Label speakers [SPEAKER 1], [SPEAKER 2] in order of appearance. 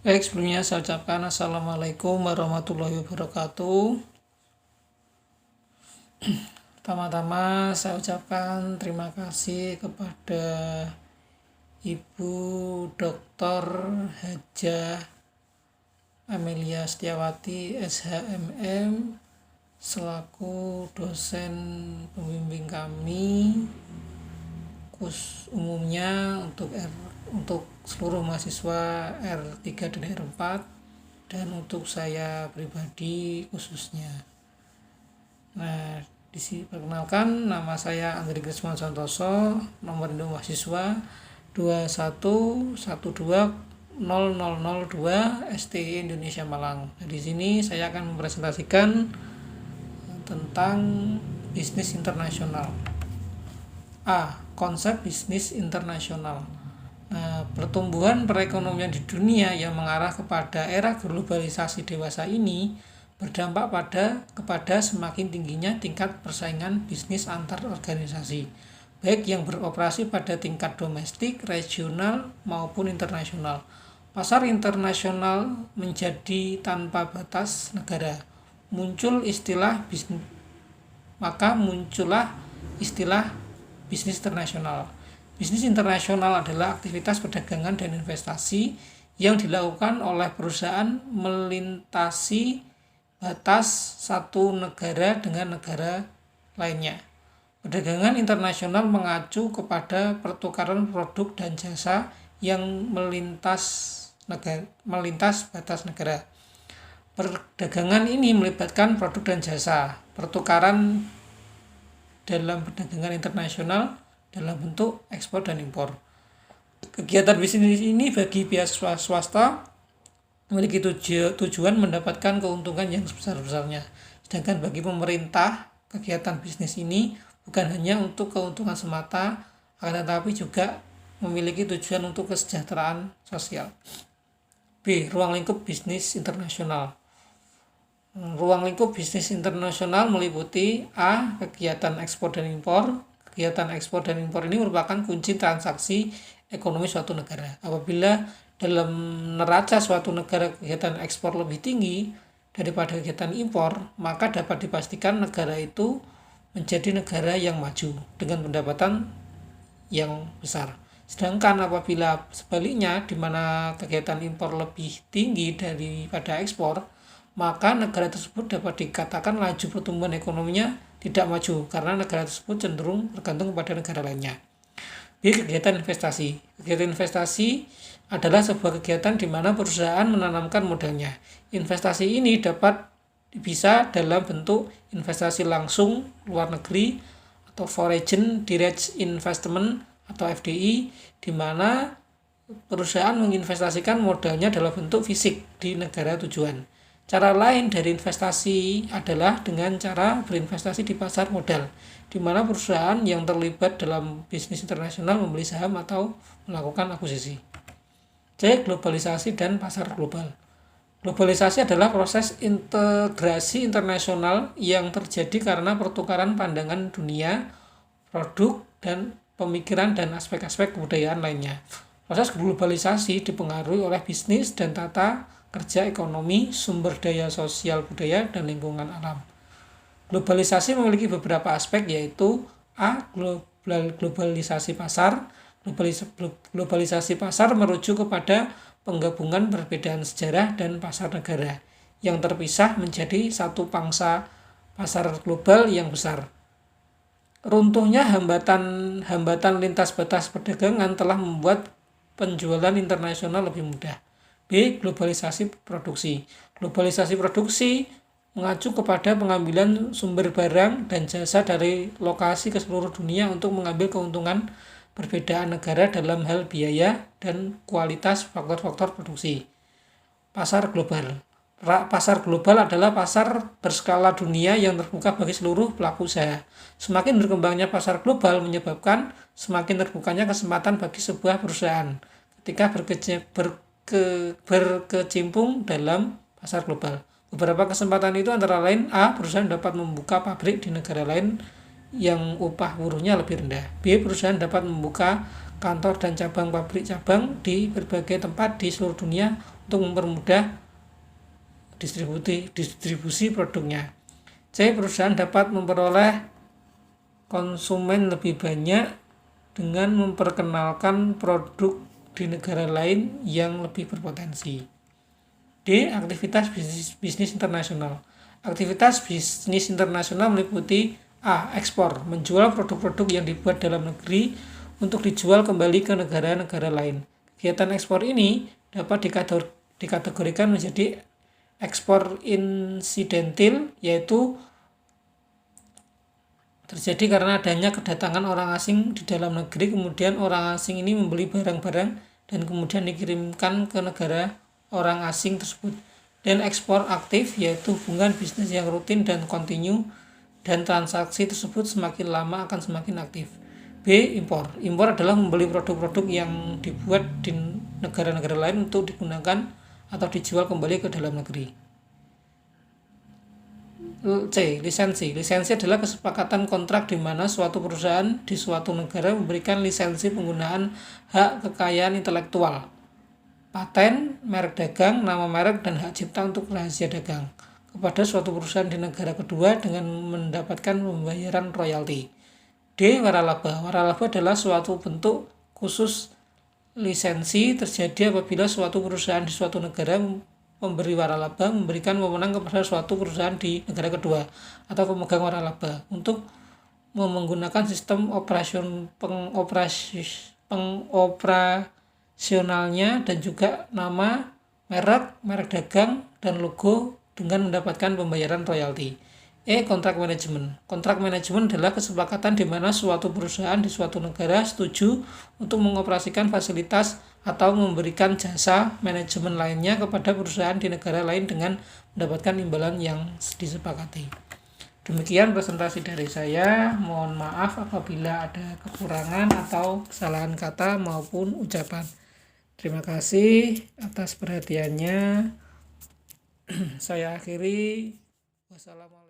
[SPEAKER 1] Baik, sebelumnya saya ucapkan Assalamualaikum warahmatullahi wabarakatuh. Pertama-tama saya ucapkan terima kasih kepada Ibu Dr. Hajah Amelia Setiawati SHMM selaku dosen pembimbing kami umumnya untuk seluruh mahasiswa R3 dan R4 dan untuk saya pribadi khususnya. Nah, perkenalkan, nama saya Andri Krisman Santoso, nomor induk mahasiswa 211200002 STI Indonesia Malang. Nah, di sini saya akan mempresentasikan tentang bisnis internasional. Konsep bisnis internasional. Nah, pertumbuhan perekonomian di dunia yang mengarah kepada era globalisasi dewasa ini berdampak kepada semakin tingginya tingkat persaingan bisnis antar organisasi, baik yang beroperasi pada tingkat domestik, regional, maupun internasional. Pasar internasional menjadi tanpa batas negara. Muncullah istilah bisnis internasional. Bisnis internasional adalah aktivitas perdagangan dan investasi yang dilakukan oleh perusahaan melintasi batas satu negara dengan negara lainnya. Perdagangan internasional mengacu kepada pertukaran produk dan jasa yang melintas batas negara. Perdagangan ini melibatkan produk dan jasa. Pertukaran dalam perdagangan internasional dalam bentuk ekspor dan impor. Kegiatan bisnis ini bagi pihak swasta memiliki tujuan mendapatkan keuntungan yang sebesar-besarnya. Sedangkan bagi pemerintah, kegiatan bisnis ini bukan hanya untuk keuntungan semata, akan tetapi juga memiliki tujuan untuk kesejahteraan sosial. B. Ruang lingkup bisnis internasional. Ruang lingkup bisnis internasional meliputi A. Kegiatan ekspor dan impor. Kegiatan ekspor dan impor ini merupakan kunci transaksi ekonomi suatu negara. Apabila dalam neraca suatu negara kegiatan ekspor lebih tinggi daripada kegiatan impor, maka dapat dipastikan negara itu menjadi negara yang maju dengan pendapatan yang besar. Sedangkan apabila sebaliknya, di mana kegiatan impor lebih tinggi daripada ekspor, maka negara tersebut dapat dikatakan laju pertumbuhan ekonominya tidak maju karena negara tersebut cenderung bergantung kepada negara lainnya. B. Kegiatan investasi. Kegiatan investasi adalah sebuah kegiatan di mana perusahaan menanamkan modalnya. Investasi ini bisa dalam bentuk investasi langsung luar negeri atau foreign direct investment atau FDI, di mana perusahaan menginvestasikan modalnya dalam bentuk fisik di negara tujuan. Cara lain dari investasi adalah dengan cara berinvestasi di pasar modal, di mana perusahaan yang terlibat dalam bisnis internasional membeli saham atau melakukan akuisisi. C. Globalisasi dan pasar global. Globalisasi adalah proses integrasi internasional yang terjadi karena pertukaran pandangan dunia, produk, dan pemikiran dan aspek-aspek kebudayaan lainnya. Proses globalisasi dipengaruhi oleh bisnis dan tata kerja ekonomi, sumber daya sosial budaya, dan lingkungan alam. Globalisasi memiliki beberapa aspek, yaitu A. Globalisasi pasar. Globalisasi pasar merujuk kepada penggabungan perbedaan sejarah dan pasar negara yang terpisah menjadi satu pangsa pasar global yang besar. Runtuhnya hambatan lintas batas perdagangan telah membuat penjualan internasional lebih mudah. B. Globalisasi produksi. Globalisasi produksi mengacu kepada pengambilan sumber barang dan jasa dari lokasi ke seluruh dunia untuk mengambil keuntungan perbedaan negara dalam hal biaya dan kualitas faktor-faktor produksi. Pasar global. Pasar global adalah pasar berskala dunia yang terbuka bagi seluruh pelaku usaha. Semakin berkembangnya pasar global menyebabkan semakin terbukanya kesempatan bagi sebuah perusahaan ketika berkecimpung dalam pasar global. Beberapa kesempatan itu antara lain A. Perusahaan dapat membuka pabrik di negara lain yang upah buruhnya lebih rendah. B. Perusahaan dapat membuka kantor dan pabrik cabang di berbagai tempat di seluruh dunia untuk mempermudah distribusi produknya. C. Perusahaan dapat memperoleh konsumen lebih banyak dengan memperkenalkan produk di negara lain yang lebih berpotensi. D. Aktivitas bisnis internasional. Aktivitas bisnis internasional meliputi A. Ekspor, menjual produk-produk yang dibuat dalam negeri untuk dijual kembali ke negara-negara lain. Kegiatan ekspor ini dapat dikategorikan menjadi ekspor insidentil, yaitu terjadi karena adanya kedatangan orang asing di dalam negeri, kemudian orang asing ini membeli barang-barang dan kemudian dikirimkan ke negara orang asing tersebut. Dan ekspor aktif, yaitu hubungan bisnis yang rutin dan kontinu, dan transaksi tersebut semakin lama akan semakin aktif. B. Impor. Impor adalah membeli produk-produk yang dibuat di negara-negara lain untuk digunakan atau dijual kembali ke dalam negeri. C. Lisensi. Lisensi adalah kesepakatan kontrak di mana suatu perusahaan di suatu negara memberikan lisensi penggunaan hak kekayaan intelektual, paten, merek dagang, nama merek, dan hak cipta untuk rahasia dagang kepada suatu perusahaan di negara kedua dengan mendapatkan pembayaran royalti. D. Waralaba. Waralaba adalah suatu bentuk khusus lisensi terjadi apabila suatu perusahaan di suatu negara pemberi waralaba memberikan wewenang kepada suatu perusahaan di negara kedua atau pemegang waralaba untuk menggunakan sistem pengoperasionalnya dan juga nama, merek dagang, dan logo dengan mendapatkan pembayaran royalti. E. Kontrak manajemen. Kontrak manajemen adalah kesepakatan di mana suatu perusahaan di suatu negara setuju untuk mengoperasikan fasilitas atau memberikan jasa manajemen lainnya kepada perusahaan di negara lain dengan mendapatkan imbalan yang disepakati. Demikian presentasi dari saya. Mohon maaf apabila ada kekurangan atau kesalahan kata maupun ucapan. Terima kasih atas perhatiannya. Saya akhiri. Wassalamualaikum.